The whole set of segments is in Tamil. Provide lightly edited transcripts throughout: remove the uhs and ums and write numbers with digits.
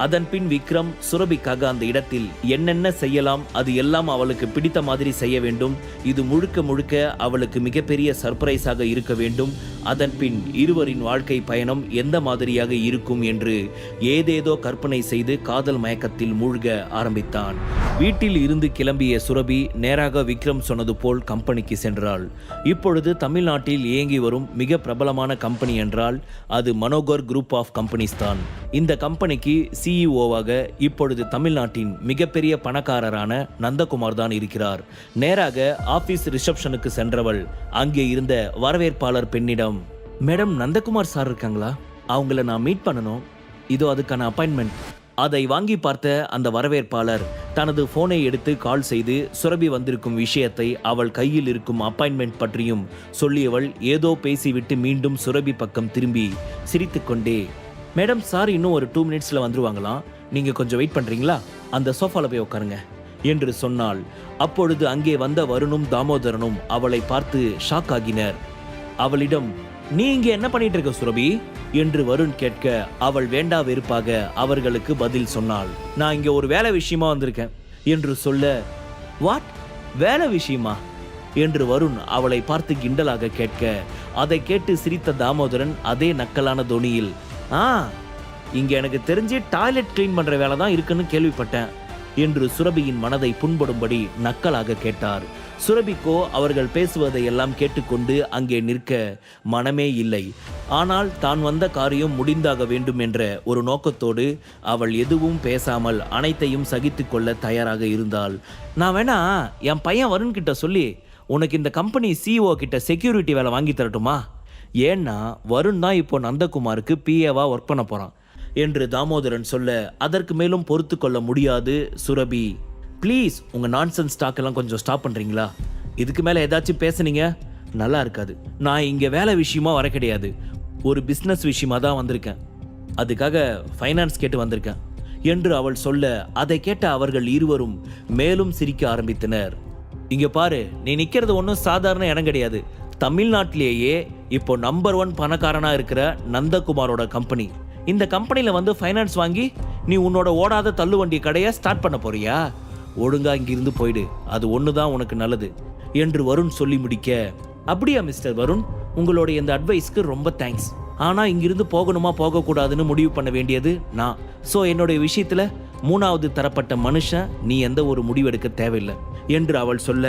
அதன் பின் விக்ரம் சுரபிக்காக அந்த இடத்தில் என்னென்ன செய்யலாம் அது எல்லாம் அவளுக்கு பிடித்த மாதிரி செய்ய வேண்டும். இது முழுக்க முழுக்க அவளுக்கு மிகப்பெரிய சர்ப்ரைஸாக இருக்க வேண்டும். அதன் பின் இருவரின் வாழ்க்கை பயணம் எந்த மாதிரியாக இருக்கும் என்று ஏதேதோ கற்பனை செய்து காதல் மயக்கத்தில் மூழ்க ஆரம்பித்தான். வீட்டில் இருந்து கிளம்பிய சுரபி நேராக விக்ரம் சொன்னது போல் கம்பெனிக்கு சென்றாள். இப்பொழுது தமிழ்நாட்டில் இயங்கி வரும் மிக பிரபலமான கம்பெனி என்றால் அது மனோகர் குரூப் ஆஃப் கம்பெனிஸ் தான். இந்த கம்பெனிக்கு சிஇஓவாக இப்பொழுது தமிழ்நாட்டின் மிகப்பெரிய பணக்காரரான நந்தகுமார் தான் இருக்கிறார். நேராக ஆபீஸ் ரிசப்ஷனுக்கு சென்றவள் அங்கே இருந்த வரவேற்பாளர் பெண்ணிடம், மேடம் நந்தகுமார் சார் இருக்காங்களா? அவங்கள நான் மீட் பண்ணணும். இதோ அதுக்கான அப்பாயின்மெண்ட். அதை வாங்கி பார்த்த அந்த வரவேற்பாளர் தனது போனை எடுத்து கால் செய்து சுரபி வந்திருக்கும் விஷயத்தை அவள் கையில் இருக்கும் அப்பாயின்மெண்ட் பற்றியும் சொல்லியவள் ஏதோ பேசிவிட்டு மீண்டும் சுரபி பக்கம் திரும்பி சிரித்துக்கொண்டே, மேடம் சார் இன்னும் ஒரு 2 மினிட்ஸில் வந்துருவாங்களாம், நீங்கள் கொஞ்சம் வெயிட் பண்ணுறீங்களா? அந்த சோஃபாவில் போய் உட்காருங்க என்று சொன்னாள். அப்பொழுது அங்கே வந்த வருணும் தாமோதரனும் அவளை பார்த்து ஷாக் ஆகினர். அவளிடம், நீ இங்கே என்ன பண்ணிட்டு இருக்க சுரபி என்று வருண் கேட்க அவள் வேண்டா வெறுப்பாக அவர்களுக்கு பதில் சொன்னாள், நான் இங்கே ஒரு வேலை விஷயமா வந்திருக்கேன் என்று சொல்ல, வாட், வேலை விஷயமா என்று வருண் அவளை பார்த்து கிண்டலாக கேட்க அதை கேட்டு சிரித்த தாமோதரன் அதே நக்கலான தொனியில், இங்க எனக்கு தெரிஞ்சு டாய்லெட் கிளீன் பண்ற வேலை தான் இருக்குன்னு கேள்விப்பட்டேன் என்று சுரபியின் மனதை புண்படும்படி நக்கலாக கேட்டார். சுரபிக்கோ அவர்கள் பேசுவதை எல்லாம் கேட்டுக்கொண்டு அங்கே நிற்க மனமே இல்லை. ஆனால் தான் வந்த காரியம் முடிந்தாக வேண்டும் என்ற ஒரு நோக்கத்தோடு அவள் எதுவும் பேசாமல் அனைத்தையும் சகித்து கொள்ள தயாராக இருந்தாள். நான் வேணா என் பையன் வருண் கிட்ட சொல்லி உனக்கு இந்த கம்பெனி சிஇஓ கிட்ட செக்யூரிட்டி வேலை வாங்கி தரட்டுமா? ஏன்னா வருண் தான் இப்போ நந்தகுமாருக்கு பிஏவா ஒர்க் பண்ண போறான் என்று தாமோதரன் சொல்ல அதற்கு மேலும் பொறுத்து கொள்ள முடியாது சுரபி, ப்ளீஸ் உங்க நான்சென்ஸ் ஸ்டாக் எல்லாம் கொஞ்சம் ஸ்டாப் பண்றீங்களா? இதுக்கு மேல ஏதாச்சும் பேசுனீங்க நல்லா இருக்காது. நான் இங்க வேலை விஷயமா வர கிடையாது, ஒரு பிசினஸ் விஷயமா தான் வந்திருக்கேன். அதுக்காக ஃபைனான்ஸ் கேட்டு வந்திருக்கேன் என்று அவள் சொல்ல அதை கேட்ட அவர்கள் இருவரும் மேலும் சிரிக்க ஆரம்பித்தனர். இங்க பாரு, நீ நிக்கிறது ஒன்றும் சாதாரண இடம் கிடையாது. தமிழ்நாட்டிலேயே இப்போ நம்பர் 1 பணக்காரனா இருக்கிற நந்தகுமாரோட கம்பெனி. இந்த கம்பெனியில் வந்து ஃபைனான்ஸ் வாங்கி நீ உன்னோட ஓடாத தள்ளுவண்டி கடையை ஸ்டார்ட் பண்ண போறியா? ஒழுங்கா இங்கிருந்து போயிடு, அது ஒன்று தான் உனக்கு நல்லது என்று வருண் சொல்லி முடிக்க, அப்படியா மிஸ்டர் வருண், உங்களுடைய இந்த அட்வைஸ்க்கு ரொம்ப தேங்க்ஸ். ஆனால் இங்கிருந்து போகணுமா போகக்கூடாதுன்னு முடிவு பண்ண வேண்டியது நான். ஸோ என்னுடைய விஷயத்தில் 3வது தரப்பட்ட மனுஷன் நீ எந்த ஒரு முடிவெடுக்க தேவையில்லை என்று அவள் சொல்ல,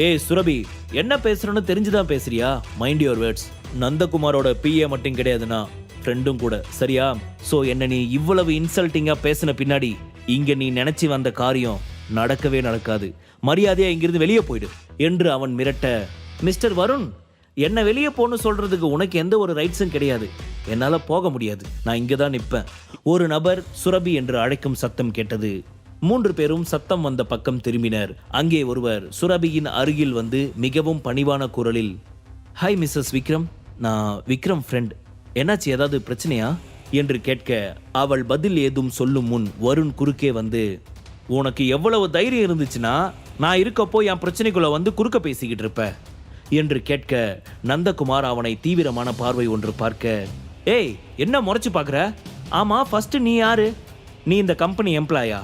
ஏய் சுரபி, என்ன பேசுறன்னு தெரிஞ்சுதான் பேசுறியா? Mind your words. நந்தகுமாரோட பிஏ மட்டும் கிடையாதுன்னா ஃப்ரெண்டும் கூட, சரியா? ஸோ என்ன நீ இவ்வளவு இன்சல்ட்டிங்கா பேசின பின்னாடி இங்க நீ நினைச்சு வந்த காரியம் நடக்கவே நடக்காது. மரியாதையா இங்கிருந்து வெளியே போயிடு என்று அவன் மிரட்ட, மிஸ்டர் வருண், என்ன வெளியே போன்னு சொல்றதுக்கு உனக்கு எந்த ஒரு ரைட்ஸும் கிடையாது. என்னால போக முடியாது, நான் இங்கே தான் நிற்பேன். ஒரு நபர் சுரபி என்று அழைக்கும் சத்தம் கேட்டது. 3 பேரும் சத்தம் வந்த பக்கம் திரும்பினர். அங்கே ஒருவர் சுரபியின் அருகில் வந்து மிகவும் பணிவான குரலில், ஹாய் மிஸ்ஸஸ் விக்ரம், நான் விக்ரம் ஃப்ரெண்ட், என்னாச்சு, ஏதாவது பிரச்சனையா என்று கேட்க அவள் பதில் ஏதும் சொல்லும் முன் வருண் குறுக்கே வந்து, உனக்கு எவ்வளவு தைரியம் இருந்துச்சுன்னா நான் இருக்கப்போ என் பிரச்சனைக்குள்ள வந்து குறுக்க பேசிக்கிட்டு இருப்ப என்று கேட்க நந்தகுமார் அவனை தீவிரமான பார்வை ஒன்று பார்க்க, ஏய் என்ன முறைச்சு பார்க்குற? ஆமா, ஃபர்ஸ்ட் நீ யாரு? நீ இந்த கம்பெனி எம்ப்ளாயா?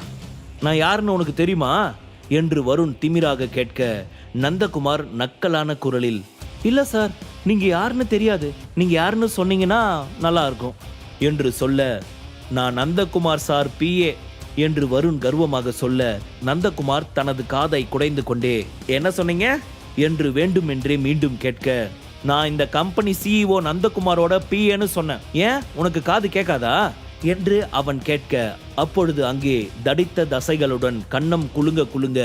நான் யாருன்னு உனக்கு தெரியுமா என்று வருண் திமிராக கேட்க நந்தகுமார் நக்கலான குரலில், இல்லை சார், நீங்கள் யாருன்னு தெரியாது, நீங்கள் யாருன்னு சொன்னீங்கன்னா நல்லா இருக்கும் என்று சொல்ல, நான் நந்தகுமார் சார் பிஏ என்று வருண் கர்வமாக சொல்ல நந்தகுமார் தனது காதை குடைந்து கொண்டே, என்ன சொன்னீங்க என்று வேண்டுமென்றே மீண்டும் கேட்க, நான் இந்த கம்பெனி சிஇஓ நந்தகுமாரோட பிஏன்னு சொன்னேன், ஏன் உனக்கு காது கேட்காதா என்று அவன் கேட்க அப்பொழுது அங்கே தடித்த தசைகளுடன் கன்னம் குலுங்க குலுங்க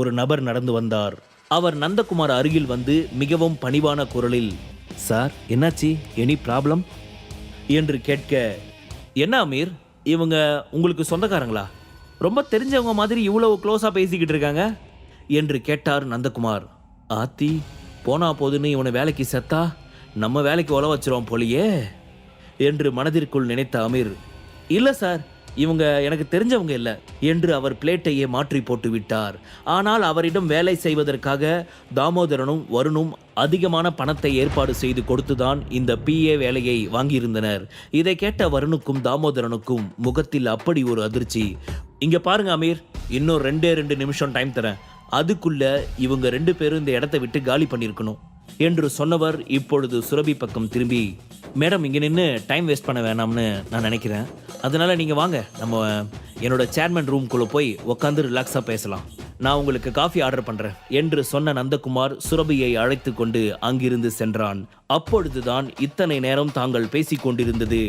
ஒரு நபர் நடந்து வந்தார். அவர் நந்தகுமார் அருகில் வந்து மிகவும் பணிவான குரலில், சார் என்னாச்சு, எனி ப்ராப்ளம் என்று கேட்க, என்ன அமீர், இவங்க உங்களுக்கு சொந்தக்காரங்களா? ரொம்ப தெரிஞ்சவங்க மாதிரி இவ்வளவு க்ளோஸாக பேசிக்கிட்டு இருக்காங்க என்று கேட்டார் நந்தகுமார். ஆத்தி, போனா போதுன்னு இவனை வேலைக்கு செத்தா நம்ம வேலைக்கு உல வச்சிரும் போலியே என்று மனதிற்குள் நினைத்த அமீர், இல்லை சார், இவங்க எனக்கு தெரிஞ்சவங்க இல்ல என்று அவர் பிளேட்டையே மாற்றி போட்டு விட்டார். ஆனால் அவரிடம் வேலை செய்வதற்காக தாமோதரனும் வருணும் அதிகமான பணத்தை ஏற்பாடு செய்து கொடுத்துதான் இந்த PA வேலையை வாங்கியிருந்தனர். இதை கேட்ட வருணுக்கும் தாமோதரனுக்கும் முகத்தில் அப்படி ஒரு அதிர்ச்சி. இங்க பாருங்க அமீர், இன்னும் 2 நிமிஷம் டைம் தரேன், அதுக்குள்ள இவங்க 2 பேரும் இந்த இடத்தை விட்டு காலி பண்ணியிருக்கணும் என்று சொன்னவர் இப்பொழுது சுரபி பக்கம் திரும்பி, மேடம் இங்கே நின்று டைம் வேஸ்ட் பண்ண வேணாம்னு நான் நினைக்கிறேன், அதனால நீங்கள் வாங்க, நம்ம என்னோட சேர்மன் ரூம்குள்ளே போய் உட்காந்து ரிலாக்ஸாக பேசலாம், நான் உங்களுக்கு காஃபி ஆர்டர் பண்ணுறேன் என்று சொன்ன நந்தகுமார் சுரபியை அழைத்து கொண்டு அங்கிருந்து சென்றான். அப்பொழுதுதான் இத்தனை நேரம் தாங்கள் பேசிக் கொண்டிருந்தது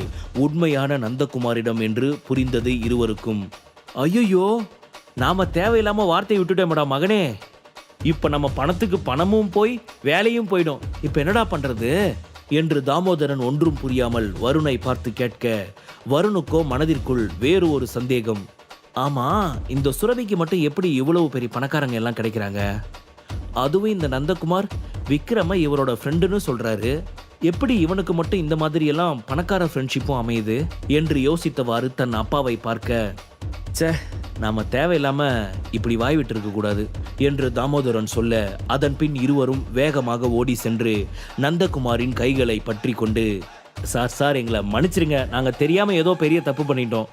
உண்மையான நந்தகுமாரிடம் என்று புரிந்தது இருவருக்கும். ஐயோ, நாம தேவையில்லாம வார்த்தையை விட்டுட்டோம்டா மகனே, இப்ப நம்ம பணத்துக்கு பணமும் போய் வேலையும் போயிடும், இப்ப என்னடா பண்றது என்று தாமோதரன் ஒன்றும் புரியாமல் வருணை பார்த்து கேட்க, வருணுக்கோ மனதிற்குள் வேறு ஒரு சந்தேகம். ஆமா, இந்த சுரபிக்கு மட்டும் எப்படி இவ்வளவு பெரிய பணக்காரங்க எல்லாம் கிடைக்கிறாங்க? அதுவும் இந்த நந்தகுமார் விக்ரம இவரோட ஃப்ரெண்டுன்னு சொல்றாரு, எப்படி இவனுக்கு மட்டும் இந்த மாதிரி எல்லாம் பணக்கார ஃப்ரெண்ட்ஷிப்பும் அமையுது என்று யோசித்தவாறு தன் அப்பாவை பார்க்க, சே, நாம தேவையில்லாம இப்படி வாய் விட்டு இருக்க கூடாது என்று தாமோதரன் சொல்ல, அதன் பின் இருவரும் வேகமாக ஓடி சென்று நந்தகுமாரின் கைகளை பற்றி கொண்டு, சார் எங்களை மன்னிச்சிருங்க, நாங்க தெரியாம ஏதோ பெரிய தப்பு பண்ணிட்டோம்,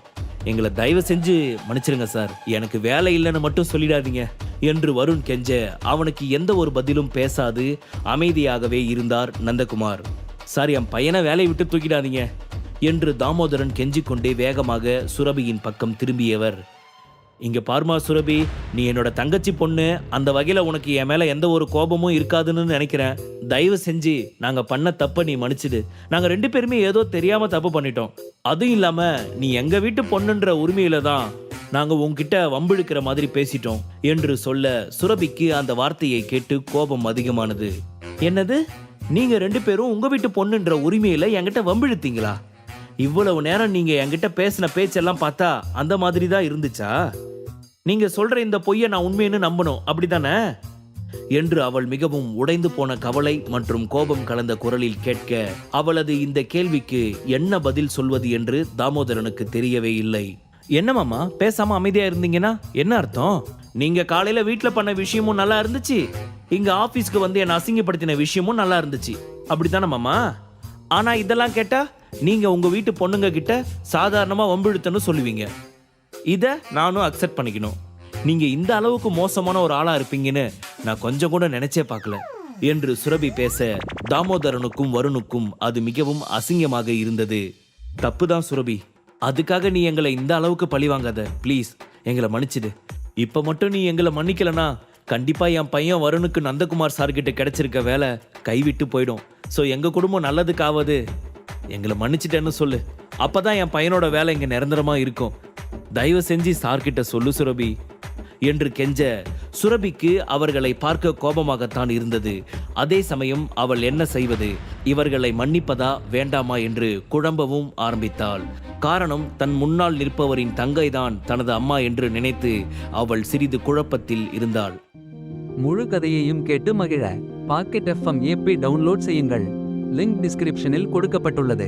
எங்களை தயவு செஞ்சு மன்னிச்சிருங்க சார், எனக்கு வேலை இல்லைன்னு மட்டும் சொல்லிடாதீங்க என்று வருண் கெஞ்ச, அவனுக்கு எந்த ஒரு பதிலும் பேசாது அமைதியாகவே இருந்தார் நந்தகுமார். சார், என் பையனை வேலையை விட்டு தூக்கிடாதீங்க என்று தாமோதரன் கெஞ்சிக்கொண்டே வேகமாக சுரபியின் பக்கம் திரும்பியவர், இங்க பார்மா சுரபி, நீ என்னோட தங்கச்சி பொண்ணு, அந்த வகையில உனக்கு என் மேல எந்த ஒரு கோபமும் இருக்காதுன்னு நினைக்கிறேன், தயவு செஞ்சு நாங்க பண்ண தப்ப நீ மன்னிச்சிடு, நாங்க 2 பேருமே ஏதோ தெரியாம தப்பு பண்ணிட்டோம், அதுவும் இல்லாம நீ எங்க வீட்டு பொண்ணுன்ற உரிமையில தான் நாங்க உன்கிட்ட வம்பிழுக்கிற மாதிரி பேசிட்டோம் என்று சொல்ல, சுரபிக்கு அந்த வார்த்தையை கேட்டு கோபம் அதிகமானது. என்னது, நீங்க 2 பேரும் உங்க வீட்டு பொண்ணுன்ற உரிமையில என்கிட்ட வம்பிழுத்தீங்களா? இவ்வளவு நேரம் நீங்க என்கிட்ட பேசின பேச்செல்லாம் பார்த்தா அந்த மாதிரி தான் இருந்துச்சா? நீங்க சொல்ற இந்த பொய்யை நான் உண்மைன்னு நம்பணும், அப்படித்தானே என்று அவள் மிகவும் உடைந்து போன கவலை மற்றும் கோபம் கலந்த குரலில் கேட்க, அவளது இந்த கேள்விக்கு என்ன பதில் சொல்வது என்று தாமோதரனுக்கு தெரியவே இல்லை. என்ன மாமா, பேசாம அமைதியா இருந்தீங்கன்னா என்ன அர்த்தம்? நீங்க காலையில வீட்டுல பண்ண விஷயமும் நல்லா இருந்துச்சு, இங்க ஆபீஸ்க்கு வந்து என்ன அசிங்கப்படுத்தின விஷயமும் நல்லா இருந்துச்சு, அப்படித்தானே மாமா? ஆனா இதெல்லாம் கேட்டா நீங்க உங்க வீட்டு பொண்ணுங்க கிட்ட சாதாரணமா வம்பிழுத்தன்னு சொல்லுவீங்க, இத நானும் அக்செப்ட் பண்ணிக்கணும். நீங்க இந்த அளவுக்கு மோசமான ஒரு ஆளா இருப்பீங்கன்னு நான் கொஞ்சம் கூட நினைச்சே பார்க்கல என்று சுரபி பேச, தாமோதரனுக்கும் வருணுக்கும் அது மிகவும் அசிங்கமாக இருந்தது. தப்புதான் சுரபி, அதுக்காக நீ எங்களை இந்த அளவுக்கு பழி வாங்காத, ப்ளீஸ் எங்களை மன்னிச்சிடு. இப்ப மட்டும் நீ எங்களை மன்னிக்கலனா கண்டிப்பா என் பையன் வருணுக்கு நந்தகுமார் சார் கிட்ட கிடைச்சிருக்க வேலை கைவிட்டு போயிடும். ஸோ எங்க குடும்பம் நல்லதுக்காவது எங்களை மன்னிச்சிட்டேன்னு சொல்லு, அப்பதான் என் பையனோட வேலை இங்க நிரந்தரமா இருக்கும், தயவு செஞ்சு சார்கிட்ட சொல்லு சுரபி என்று கெஞ்ச, சுரபிக்கு அவர்களை பார்க்க கோபமாகத்தான் இருந்தது. அதே சமயம் அவள் என்ன செய்வது, இவர்களை மன்னிப்பதா வேண்டாமா என்று குழம்பவும் ஆரம்பித்தாள். காரணம், தன் முன்னால் நிற்பவரின் தங்கைதான் தனது அம்மா என்று நினைத்து அவள் சிறிது குழப்பத்தில் இருந்தாள். முழு கதையையும் கேட்டு மகிழ பாக்கெட் FM ஆப்பை டவுன்லோட் செய்யுங்கள். லிங்க் டிஸ்கிரிப்ஷனில் கொடுக்கப்பட்டுள்ளது.